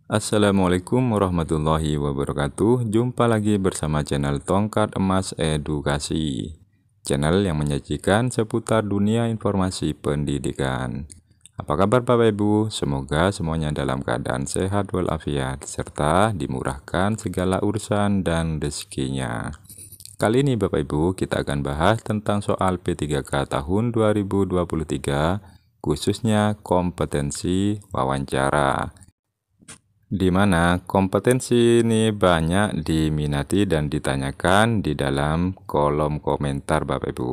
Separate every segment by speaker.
Speaker 1: Assalamualaikum warahmatullahi wabarakatuh. Jumpa lagi bersama channel Tongkat Emas Edukasi, channel yang menyajikan seputar dunia informasi pendidikan. Apa kabar Bapak Ibu? Semoga semuanya dalam keadaan sehat walafiat serta dimurahkan segala urusan dan rezekinya. Kali ini Bapak Ibu kita akan bahas tentang soal P3K tahun 2023, khususnya kompetensi wawancara, di mana kompetensi ini banyak diminati dan ditanyakan di dalam kolom komentar Bapak Ibu.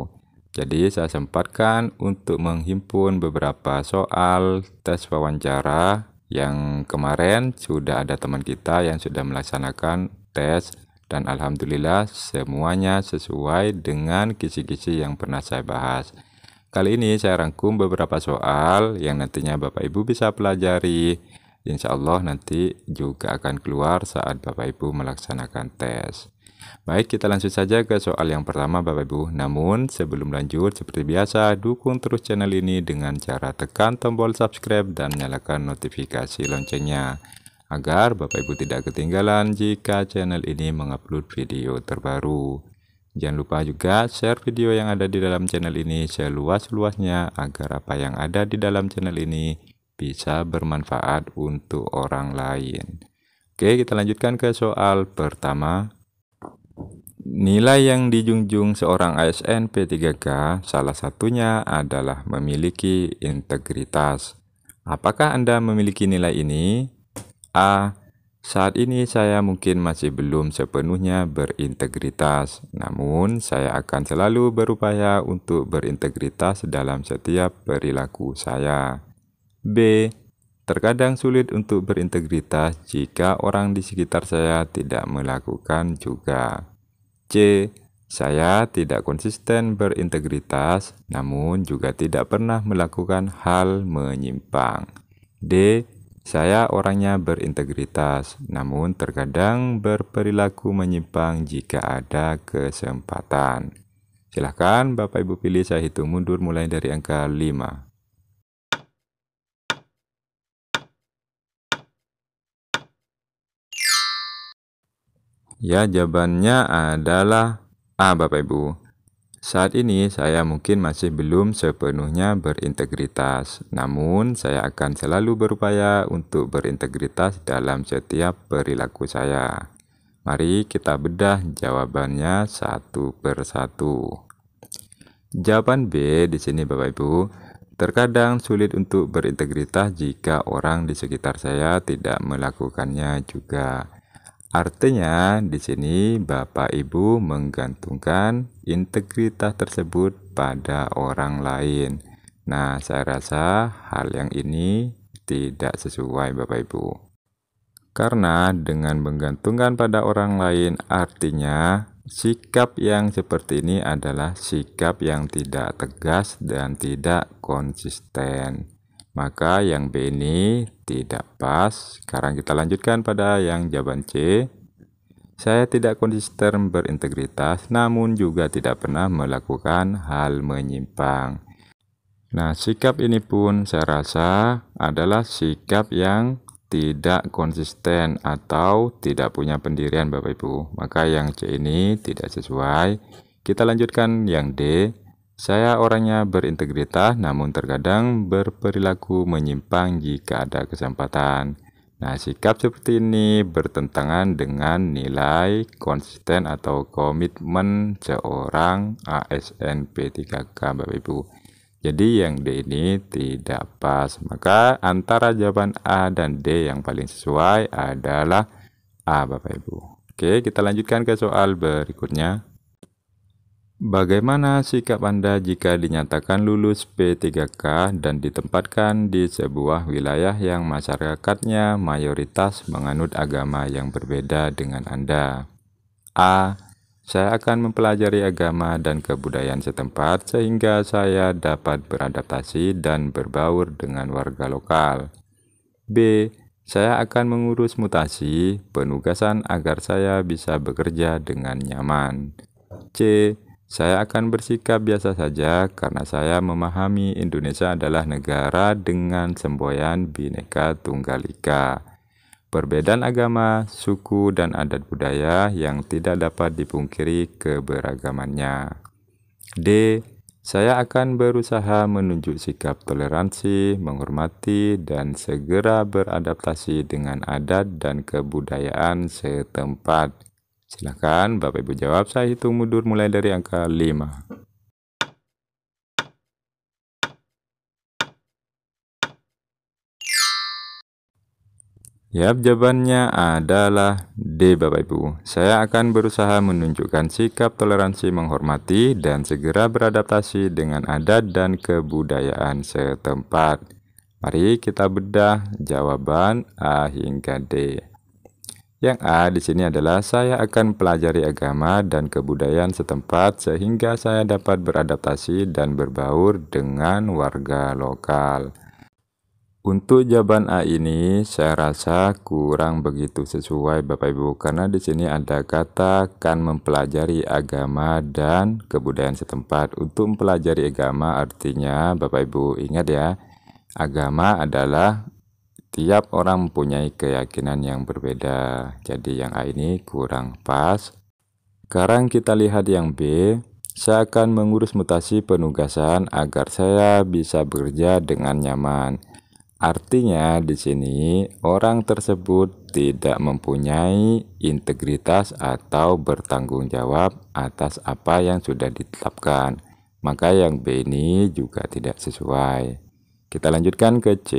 Speaker 1: Jadi saya sempatkan untuk menghimpun beberapa soal tes wawancara yang kemarin sudah ada teman kita yang sudah melaksanakan tes dan alhamdulillah semuanya sesuai dengan kisi-kisi yang pernah saya bahas. Kali ini saya rangkum beberapa soal yang nantinya Bapak Ibu bisa pelajari. Insya Allah nanti juga akan keluar saat Bapak Ibu melaksanakan tes. Baik, kita langsung saja ke soal yang pertama Bapak Ibu. Namun sebelum lanjut, seperti biasa, dukung terus channel ini dengan cara tekan tombol subscribe dan nyalakan notifikasi loncengnya, agar Bapak Ibu tidak ketinggalan jika channel ini mengupload video terbaru. Jangan lupa juga share video yang ada di dalam channel ini seluas-luasnya agar apa yang ada di dalam channel ini bisa bermanfaat untuk orang lain. Oke, kita lanjutkan ke soal pertama. Nilai yang dijunjung seorang ASN P3K salah satunya adalah memiliki integritas. Apakah Anda memiliki nilai ini? A. Saat ini saya mungkin masih belum sepenuhnya berintegritas, namun saya akan selalu berupaya untuk berintegritas dalam setiap perilaku saya. B. Terkadang sulit untuk berintegritas jika orang di sekitar saya tidak melakukan juga. C. Saya tidak konsisten berintegritas, namun juga tidak pernah melakukan hal menyimpang. D. Saya orangnya berintegritas, namun terkadang berperilaku menyimpang jika ada kesempatan. Silahkan Bapak Ibu pilih, saya hitung mundur mulai dari angka 5. Ya, jawabannya adalah A, Bapak Ibu. Saat ini saya mungkin masih belum sepenuhnya berintegritas, namun saya akan selalu berupaya untuk berintegritas dalam setiap perilaku saya. Mari kita bedah jawabannya satu persatu. Jawaban B di sini Bapak Ibu. Terkadang sulit untuk berintegritas jika orang di sekitar saya tidak melakukannya juga. Artinya, di sini Bapak Ibu menggantungkan integritas tersebut pada orang lain. Nah, saya rasa hal yang ini tidak sesuai Bapak Ibu. Karena dengan menggantungkan pada orang lain artinya sikap yang seperti ini adalah sikap yang tidak tegas dan tidak konsisten. Maka yang B ini tidak pas. Sekarang kita lanjutkan pada yang jawaban C. Saya tidak konsisten berintegritas, namun juga tidak pernah melakukan hal menyimpang. Nah, sikap ini pun saya rasa adalah sikap yang tidak konsisten atau tidak punya pendirian Bapak Ibu. Maka yang C ini tidak sesuai. Kita lanjutkan yang D. Saya orangnya berintegritas, namun terkadang berperilaku menyimpang jika ada kesempatan. Nah, sikap seperti ini bertentangan dengan nilai konsisten atau komitmen seorang ASN P3K Bapak Ibu. Jadi yang D ini tidak pas. Maka antara jawaban A dan D yang paling sesuai adalah A Bapak Ibu. Oke, kita lanjutkan ke soal berikutnya. Bagaimana sikap Anda jika dinyatakan lulus P3K dan ditempatkan di sebuah wilayah yang masyarakatnya mayoritas menganut agama yang berbeda dengan Anda? A. Saya akan mempelajari agama dan kebudayaan setempat sehingga saya dapat beradaptasi dan berbaur dengan warga lokal. B. Saya akan mengurus mutasi penugasan agar saya bisa bekerja dengan nyaman. C. Saya akan bersikap biasa saja karena saya memahami Indonesia adalah negara dengan semboyan Bhinneka Tunggal Ika. perbedaan agama, suku, dan adat budaya yang tidak dapat dipungkiri keberagamannya. D. Saya akan berusaha menunjuk sikap toleransi, menghormati, dan segera beradaptasi dengan adat dan kebudayaan setempat. Silakan Bapak Ibu jawab, saya hitung mundur mulai dari angka 5. Yap, jawabannya adalah D, Bapak Ibu. Saya akan berusaha menunjukkan sikap toleransi, menghormati, dan segera beradaptasi dengan adat dan kebudayaan setempat. Mari kita bedah jawaban A hingga D. Yang A di sini adalah saya akan pelajari agama dan kebudayaan setempat sehingga saya dapat beradaptasi dan berbaur dengan warga lokal. Untuk jawaban A ini saya rasa kurang begitu sesuai Bapak Ibu, karena di sini ada kata kan mempelajari agama dan kebudayaan setempat. Untuk mempelajari agama artinya Bapak Ibu ingat ya, agama adalah tiap orang mempunyai keyakinan yang berbeda. Jadi yang A ini kurang pas. Sekarang kita lihat yang B. Saya akan mengurus mutasi penugasan agar saya bisa bekerja dengan nyaman. Artinya di sini orang tersebut tidak mempunyai integritas atau bertanggung jawab atas apa yang sudah ditetapkan. Maka yang B ini juga tidak sesuai. Kita lanjutkan ke C.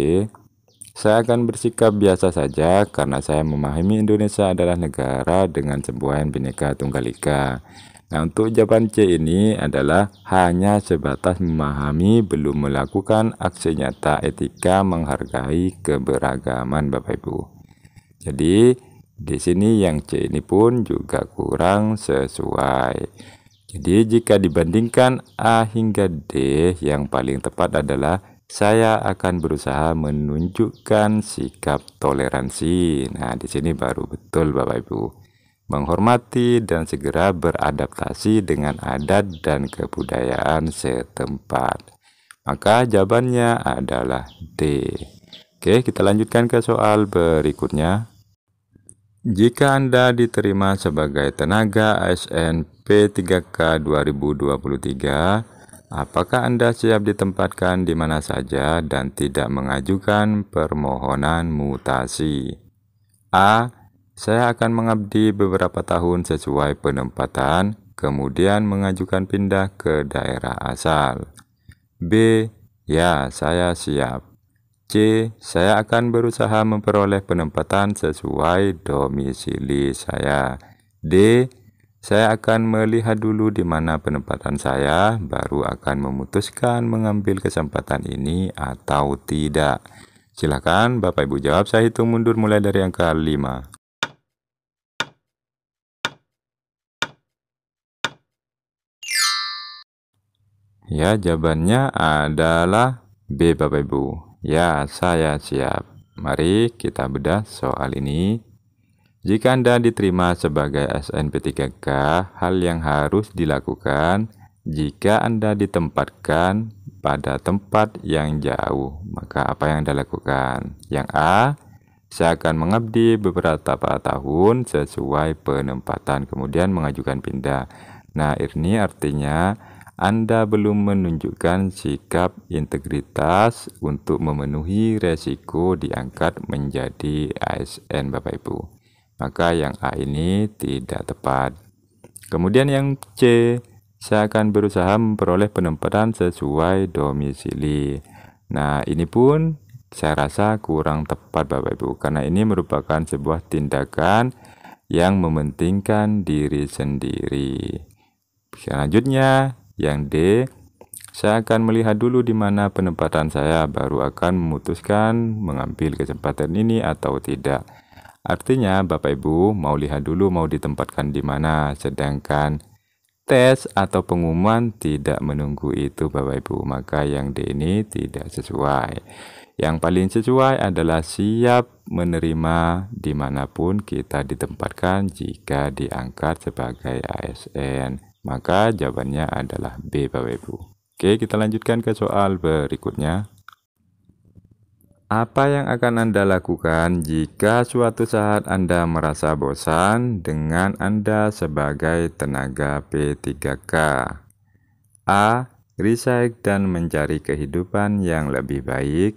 Speaker 1: Saya akan bersikap biasa saja karena saya memahami Indonesia adalah negara dengan semboyan Bhinneka Tunggal Ika. Nah, untuk jawaban C ini adalah hanya sebatas memahami, belum melakukan aksi nyata etika menghargai keberagaman Bapak Ibu. Jadi, di sini yang C ini pun juga kurang sesuai. Jadi, jika dibandingkan A hingga D, yang paling tepat adalah saya akan berusaha menunjukkan sikap toleransi. Nah, di sini baru betul Bapak Ibu. Menghormati dan segera beradaptasi dengan adat dan kebudayaan setempat. Maka jawabannya adalah D. Oke, kita lanjutkan ke soal berikutnya. Jika Anda diterima sebagai tenaga ASN P3K 2023, apakah Anda siap ditempatkan di mana saja dan tidak mengajukan permohonan mutasi? A. Saya akan mengabdi beberapa tahun sesuai penempatan, kemudian mengajukan pindah ke daerah asal. B. Ya, saya siap. C. Saya akan berusaha memperoleh penempatan sesuai domisili saya. D. Saya akan melihat dulu di mana penempatan saya, baru akan memutuskan mengambil kesempatan ini atau tidak. Silakan Bapak Ibu jawab, saya hitung mundur mulai dari angka 5. Ya, jawabannya adalah B Bapak Ibu. Ya, saya siap. Mari kita bedah soal ini. Jika Anda diterima sebagai ASN P3K, hal yang harus dilakukan jika Anda ditempatkan pada tempat yang jauh, maka apa yang Anda lakukan? Yang A, saya akan mengabdi beberapa tahun sesuai penempatan, kemudian mengajukan pindah. Nah, ini artinya Anda belum menunjukkan sikap integritas untuk memenuhi resiko diangkat menjadi ASN Bapak Ibu. Maka yang A ini tidak tepat. Kemudian yang C, saya akan berusaha memperoleh penempatan sesuai domisili. Nah, ini pun saya rasa kurang tepat Bapak Ibu, karena ini merupakan sebuah tindakan yang mementingkan diri sendiri. Selanjutnya, yang D, saya akan melihat dulu di mana penempatan saya, baru akan memutuskan mengambil kesempatan ini atau tidak. Artinya Bapak Ibu mau lihat dulu mau ditempatkan di mana, sedangkan tes atau pengumuman tidak menunggu itu Bapak Ibu. Maka yang D ini tidak sesuai. Yang paling sesuai adalah siap menerima dimanapun kita ditempatkan jika diangkat sebagai ASN. Maka jawabannya adalah B Bapak Ibu. Oke, kita lanjutkan ke soal berikutnya. Apa yang akan Anda lakukan jika suatu saat Anda merasa bosan dengan Anda sebagai tenaga P3K? A. Resign dan mencari kehidupan yang lebih baik.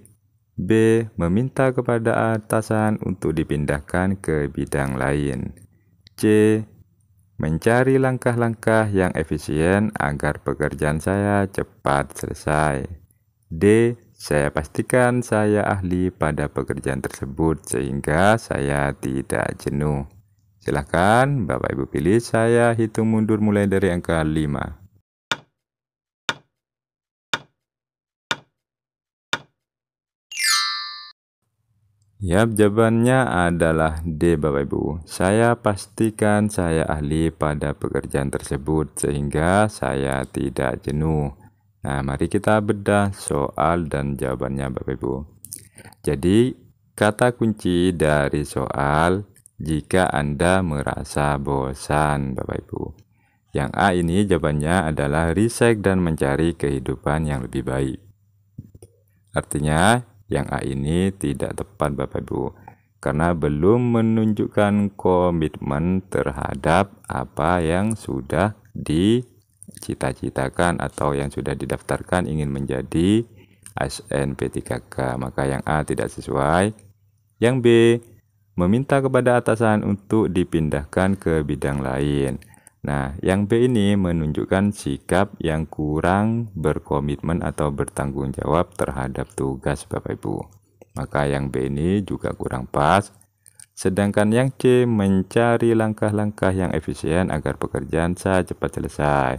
Speaker 1: B. Meminta kepada atasan untuk dipindahkan ke bidang lain. C. Mencari langkah-langkah yang efisien agar pekerjaan saya cepat selesai. D. Saya pastikan saya ahli pada pekerjaan tersebut sehingga saya tidak jenuh. Silakan Bapak Ibu pilih, saya hitung mundur mulai dari angka 5. Yap, jawabannya adalah D, Bapak Ibu. Saya pastikan saya ahli pada pekerjaan tersebut sehingga saya tidak jenuh. Nah, mari kita bedah soal dan jawabannya, Bapak Ibu. Jadi, kata kunci dari soal, jika Anda merasa bosan, Bapak Ibu. Yang A ini jawabannya adalah resign dan mencari kehidupan yang lebih baik. Artinya, yang A ini tidak tepat, Bapak Ibu, karena belum menunjukkan komitmen terhadap apa yang sudah dicita-citakan atau yang sudah didaftarkan ingin menjadi ASN P3K. Maka yang A tidak sesuai. Yang B, meminta kepada atasan untuk dipindahkan ke bidang lain. Nah, yang B ini menunjukkan sikap yang kurang berkomitmen atau bertanggung jawab terhadap tugas, Bapak Ibu. Maka yang B ini juga kurang pas. Sedangkan yang C mencari langkah-langkah yang efisien agar pekerjaan saya cepat selesai.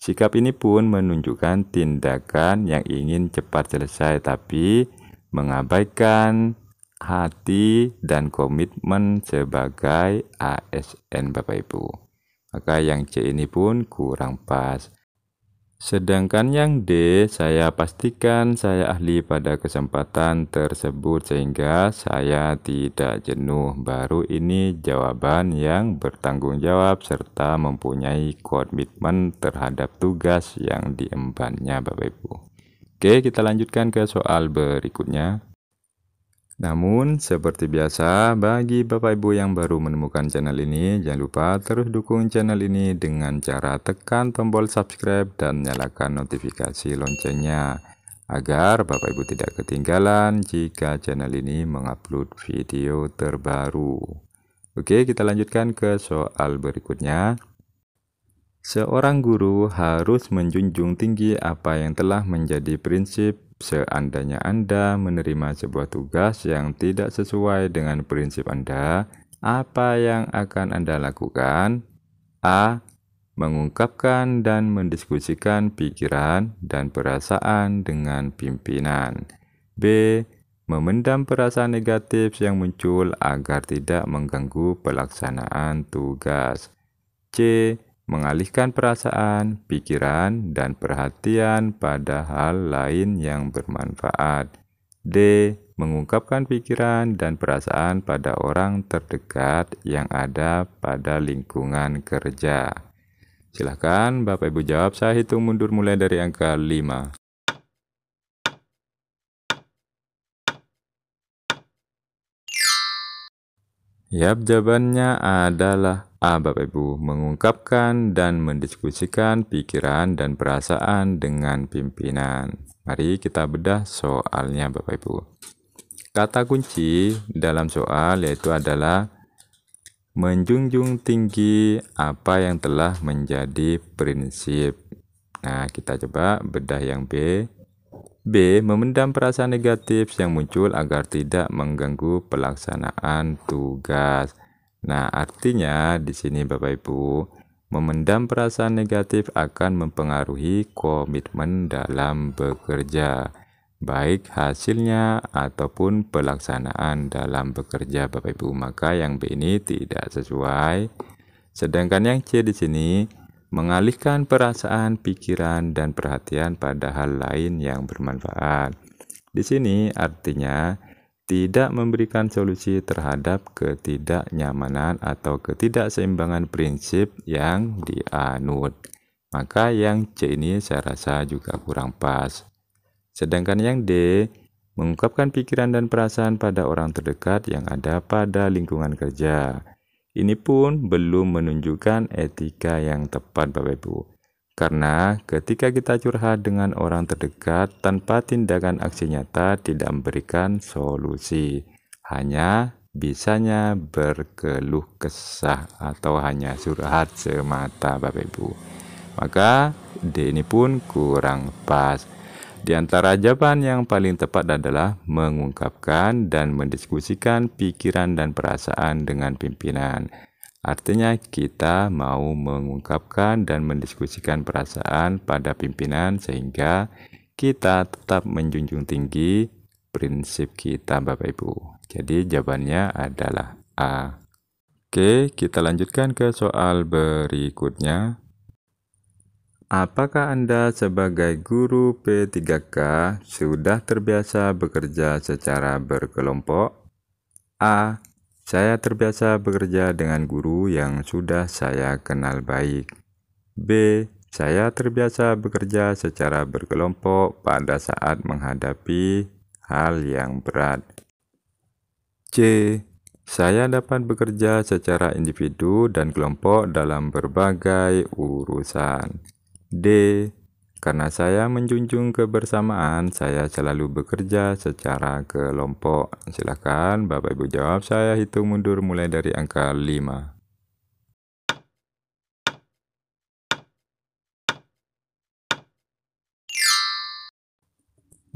Speaker 1: Sikap ini pun menunjukkan tindakan yang ingin cepat selesai tapi mengabaikan hati dan komitmen sebagai ASN, Bapak Ibu. Maka yang C ini pun kurang pas. Sedangkan yang D, saya pastikan saya ahli pada kesempatan tersebut sehingga saya tidak jenuh. Baru ini jawaban yang bertanggung jawab serta mempunyai komitmen terhadap tugas yang diembannya, Bapak Ibu. Oke, kita lanjutkan ke soal berikutnya. Namun, seperti biasa, bagi Bapak Ibu yang baru menemukan channel ini, jangan lupa terus dukung channel ini dengan cara tekan tombol subscribe dan nyalakan notifikasi loncengnya, agar Bapak Ibu tidak ketinggalan jika channel ini mengupload video terbaru. Oke, kita lanjutkan ke soal berikutnya. Seorang guru harus menjunjung tinggi apa yang telah menjadi prinsip. Seandainya Anda menerima sebuah tugas yang tidak sesuai dengan prinsip Anda, apa yang akan Anda lakukan? A. Mengungkapkan dan mendiskusikan pikiran dan perasaan dengan pimpinan. B. Memendam perasaan negatif yang muncul agar tidak mengganggu pelaksanaan tugas. C. Mengalihkan perasaan, pikiran, dan perhatian pada hal lain yang bermanfaat. D. Mengungkapkan pikiran dan perasaan pada orang terdekat yang ada pada lingkungan kerja. Silakan Bapak Ibu jawab, saya hitung mundur mulai dari angka 5. Yap, jawabannya adalah A, Bapak Ibu. Mengungkapkan dan mendiskusikan pikiran dan perasaan dengan pimpinan. Mari kita bedah soalnya, Bapak Ibu. Kata kunci dalam soal yaitu adalah menjunjung tinggi apa yang telah menjadi prinsip. Nah, kita coba bedah yang B. B. Memendam perasaan negatif yang muncul agar tidak mengganggu pelaksanaan tugas. Nah, artinya di sini Bapak Ibu, memendam perasaan negatif akan mempengaruhi komitmen dalam bekerja, baik hasilnya ataupun pelaksanaan dalam bekerja, Bapak Ibu. Maka yang B ini tidak sesuai. Sedangkan yang C di sini mengalihkan perasaan, pikiran, dan perhatian pada hal lain yang bermanfaat. Di sini artinya tidak memberikan solusi terhadap ketidaknyamanan atau ketidakseimbangan prinsip yang dianut. Maka yang C ini saya rasa juga kurang pas. Sedangkan yang D Mengungkapkan pikiran dan perasaan pada orang terdekat yang ada pada lingkungan kerja. Ini pun belum menunjukkan etika yang tepat, Bapak Ibu. Karena ketika kita curhat dengan orang terdekat tanpa tindakan aksi nyata tidak memberikan solusi, hanya bisanya berkeluh kesah atau hanya curhat semata, Bapak Ibu. Maka D ini pun kurang pas. Di antara jawaban yang paling tepat adalah mengungkapkan dan mendiskusikan pikiran dan perasaan dengan pimpinan. Artinya kita mau mengungkapkan dan mendiskusikan perasaan pada pimpinan sehingga kita tetap menjunjung tinggi prinsip kita, Bapak Ibu. Jadi jawabannya adalah A. Oke, kita lanjutkan ke soal berikutnya. Apakah Anda sebagai guru P3K sudah terbiasa bekerja secara berkelompok? A. Saya terbiasa bekerja dengan guru yang sudah saya kenal baik. B. Saya terbiasa bekerja secara berkelompok pada saat menghadapi hal yang berat. C. Saya dapat bekerja secara individu dan kelompok dalam berbagai urusan. D. Karena saya menjunjung kebersamaan, saya selalu bekerja secara kelompok. Silakan Bapak Ibu jawab, saya hitung mundur mulai dari angka 5.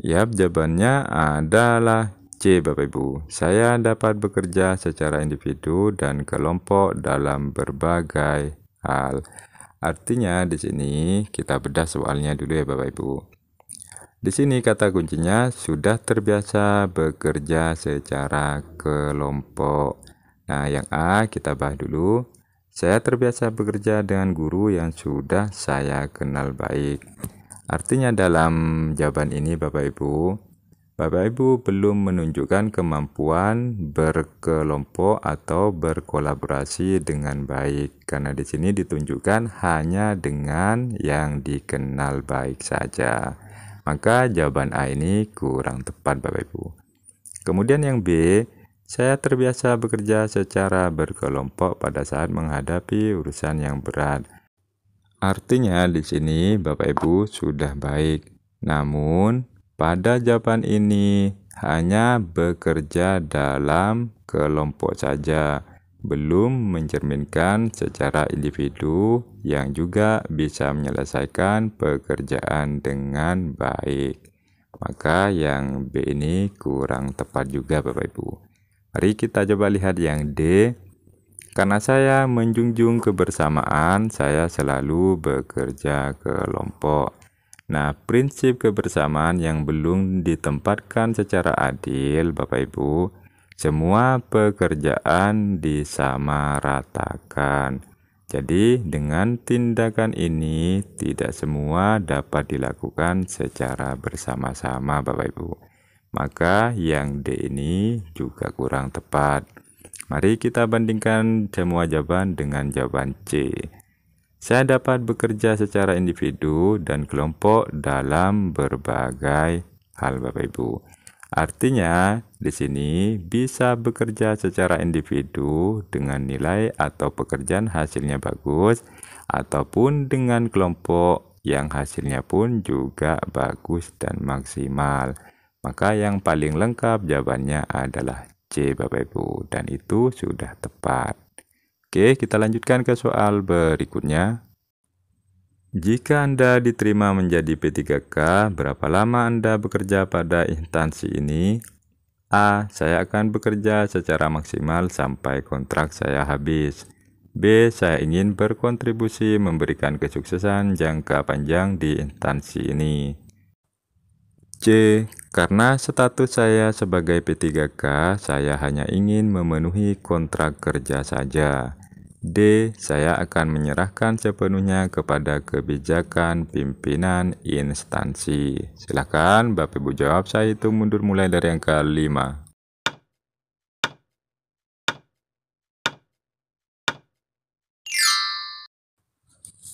Speaker 1: Yap, jawabannya adalah C, Bapak Ibu. Saya dapat bekerja secara individu dan kelompok dalam berbagai hal. Artinya di sini kita bedah soalnya dulu ya Bapak Ibu. Di sini kata kuncinya sudah terbiasa bekerja secara kelompok. Nah, yang A kita bahas dulu. Saya terbiasa bekerja dengan guru yang sudah saya kenal baik. Artinya dalam jawaban ini Bapak Ibu belum menunjukkan kemampuan berkelompok atau berkolaborasi dengan baik. Karena di sini ditunjukkan hanya dengan yang dikenal baik saja. Maka jawaban A ini kurang tepat Bapak Ibu. Kemudian yang B, saya terbiasa bekerja secara berkelompok pada saat menghadapi urusan yang berat. Artinya di sini Bapak Ibu sudah baik. Namun pada jawaban ini hanya bekerja dalam kelompok saja, belum mencerminkan secara individu yang juga bisa menyelesaikan pekerjaan dengan baik. Maka yang B ini kurang tepat juga Bapak Ibu. Mari kita coba lihat yang D. Karena saya menjunjung kebersamaan, saya selalu bekerja kelompok. Nah, prinsip kebersamaan yang belum ditempatkan secara adil, Bapak Ibu, semua pekerjaan disamaratakan. Jadi, dengan tindakan ini tidak semua dapat dilakukan secara bersama-sama, Bapak Ibu. Maka yang D ini juga kurang tepat. Mari kita bandingkan semua jawaban dengan jawaban C. Saya dapat bekerja secara individu dan kelompok dalam berbagai hal, Bapak Ibu. Artinya, di sini bisa bekerja secara individu dengan nilai atau pekerjaan hasilnya bagus, ataupun dengan kelompok yang hasilnya pun juga bagus dan maksimal. Maka yang paling lengkap jawabannya adalah C, Bapak Ibu, dan itu sudah tepat. Oke, kita lanjutkan ke soal berikutnya. Jika Anda diterima menjadi P3K, berapa lama Anda bekerja pada instansi ini? A. Saya akan bekerja secara maksimal sampai kontrak saya habis. B. Saya ingin berkontribusi memberikan kesuksesan jangka panjang di instansi ini. C. Karena status saya sebagai P3K, saya hanya ingin memenuhi kontrak kerja saja. D. Saya akan menyerahkan sepenuhnya kepada kebijakan pimpinan instansi. Silakan Bapak Ibu jawab, saya hitung mundur mulai dari angka 5.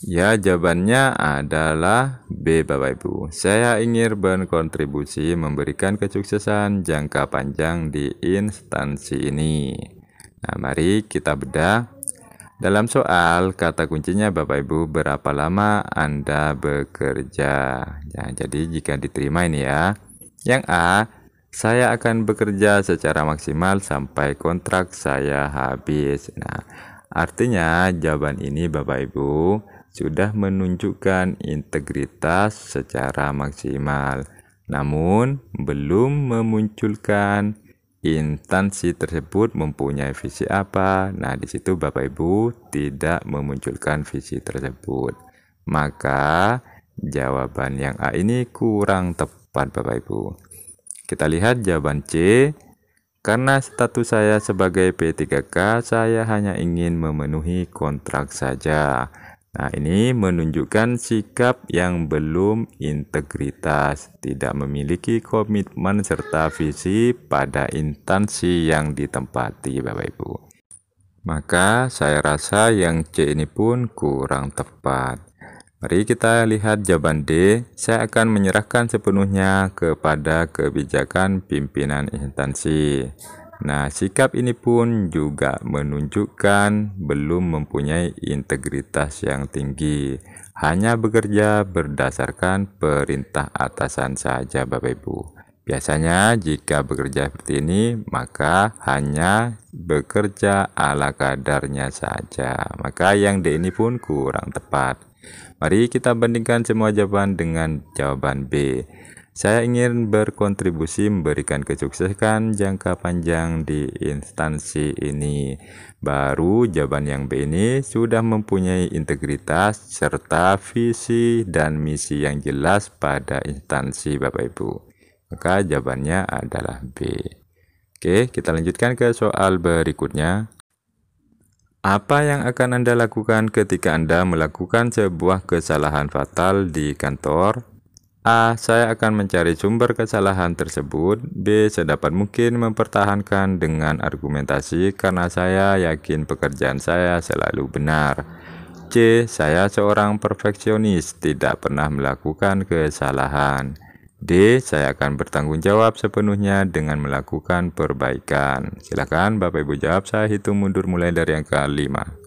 Speaker 1: Ya, jawabannya adalah B, Bapak Ibu. Saya ingin berkontribusi memberikan kesuksesan jangka panjang di instansi ini. Nah, mari kita bedah. Dalam soal, kata kuncinya Bapak Ibu, berapa lama Anda bekerja? Ya, jadi jika diterima ini ya. Yang A, saya akan bekerja secara maksimal sampai kontrak saya habis. Nah, artinya jawaban ini Bapak Ibu sudah menunjukkan integritas secara maksimal, namun belum memunculkan instansi tersebut mempunyai visi apa. Nah, di situ Bapak Ibu tidak memunculkan visi tersebut. Maka jawaban yang A ini kurang tepat, Bapak Ibu. Kita lihat jawaban C. Karena status saya sebagai P3K, saya hanya ingin memenuhi kontrak saja. Nah, ini menunjukkan sikap yang belum integritas, tidak memiliki komitmen serta visi pada instansi yang ditempati, Bapak Ibu. Maka saya rasa yang C ini pun kurang tepat. Mari kita lihat jawaban D. Saya akan menyerahkan sepenuhnya kepada kebijakan pimpinan instansi. Nah, sikap ini pun juga menunjukkan belum mempunyai integritas yang tinggi. Hanya bekerja berdasarkan perintah atasan saja, Bapak Ibu. Biasanya jika bekerja seperti ini, maka hanya bekerja ala kadarnya saja. Maka yang D ini pun kurang tepat. Mari kita bandingkan semua jawaban dengan jawaban B. Saya ingin berkontribusi memberikan kesuksesan jangka panjang di instansi ini. Baru jawaban yang B ini sudah mempunyai integritas serta visi dan misi yang jelas pada instansi, Bapak Ibu. Maka jawabannya adalah B. Oke, kita lanjutkan ke soal berikutnya. Apa yang akan Anda lakukan ketika Anda melakukan sebuah kesalahan fatal di kantor? A. Saya akan mencari sumber kesalahan tersebut. B. Sedapat mungkin mempertahankan dengan argumentasi karena saya yakin pekerjaan saya selalu benar. C. Saya seorang perfeksionis, tidak pernah melakukan kesalahan. D. Saya akan bertanggung jawab sepenuhnya dengan melakukan perbaikan. Silakan Bapak Ibu jawab, saya hitung mundur mulai dari yang kelima.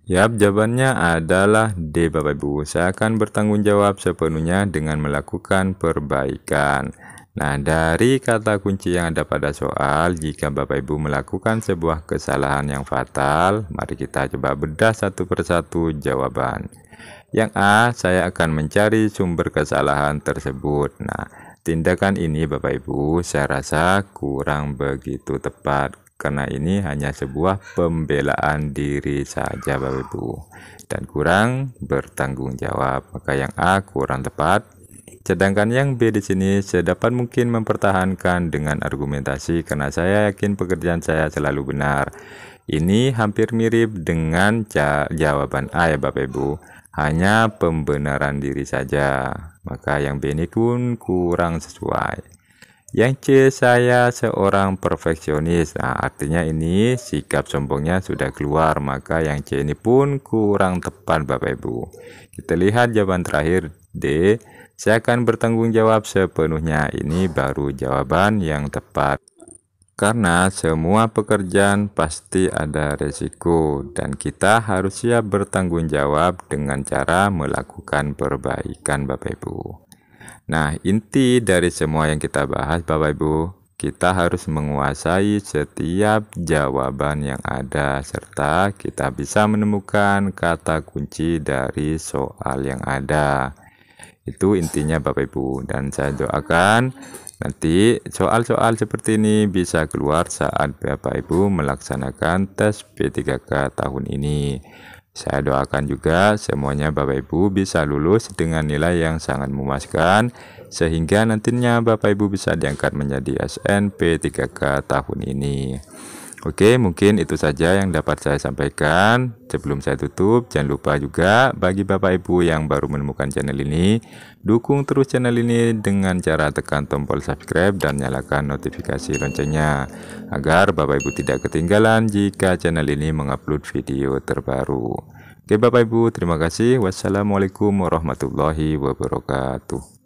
Speaker 1: Yap, jawabannya adalah D, Bapak Ibu. Saya akan bertanggung jawab sepenuhnya dengan melakukan perbaikan. Nah, dari kata kunci yang ada pada soal, jika Bapak Ibu melakukan sebuah kesalahan yang fatal, mari kita coba bedah satu persatu jawaban. Yang A, saya akan mencari sumber kesalahan tersebut. Nah, tindakan ini Bapak Ibu, saya rasa kurang begitu tepat. Karena ini hanya sebuah pembelaan diri saja, Bapak Ibu, dan kurang bertanggung jawab. Maka yang A kurang tepat. Sedangkan yang B di sini sedapat mungkin mempertahankan dengan argumentasi karena saya yakin pekerjaan saya selalu benar. Ini hampir mirip dengan jawaban A ya Bapak Ibu, hanya pembenaran diri saja. Maka yang B ini pun kurang sesuai. Yang C, saya seorang perfeksionis. Nah, artinya ini sikap sombongnya sudah keluar. Maka yang C ini pun kurang tepat, Bapak Ibu. Kita lihat jawaban terakhir D. Saya akan bertanggung jawab sepenuhnya. Ini baru jawaban yang tepat. Karena semua pekerjaan pasti ada resiko. Dan kita harus siap bertanggung jawab dengan cara melakukan perbaikan, Bapak Ibu. Nah, inti dari semua yang kita bahas, Bapak Ibu, kita harus menguasai setiap jawaban yang ada, serta kita bisa menemukan kata kunci dari soal yang ada. Itu intinya Bapak Ibu, dan saya doakan nanti soal-soal seperti ini bisa keluar saat Bapak Ibu melaksanakan tes P3K tahun ini. Saya doakan juga semuanya Bapak Ibu bisa lulus dengan nilai yang sangat memuaskan, sehingga nantinya Bapak Ibu bisa diangkat menjadi SNP 3K tahun ini. Oke, mungkin itu saja yang dapat saya sampaikan. Sebelum saya tutup, jangan lupa juga bagi Bapak Ibu yang baru menemukan channel ini, dukung terus channel ini dengan cara tekan tombol subscribe dan nyalakan notifikasi loncengnya, agar Bapak Ibu tidak ketinggalan jika channel ini mengupload video terbaru. Oke Bapak Ibu, terima kasih. Wassalamualaikum warahmatullahi wabarakatuh.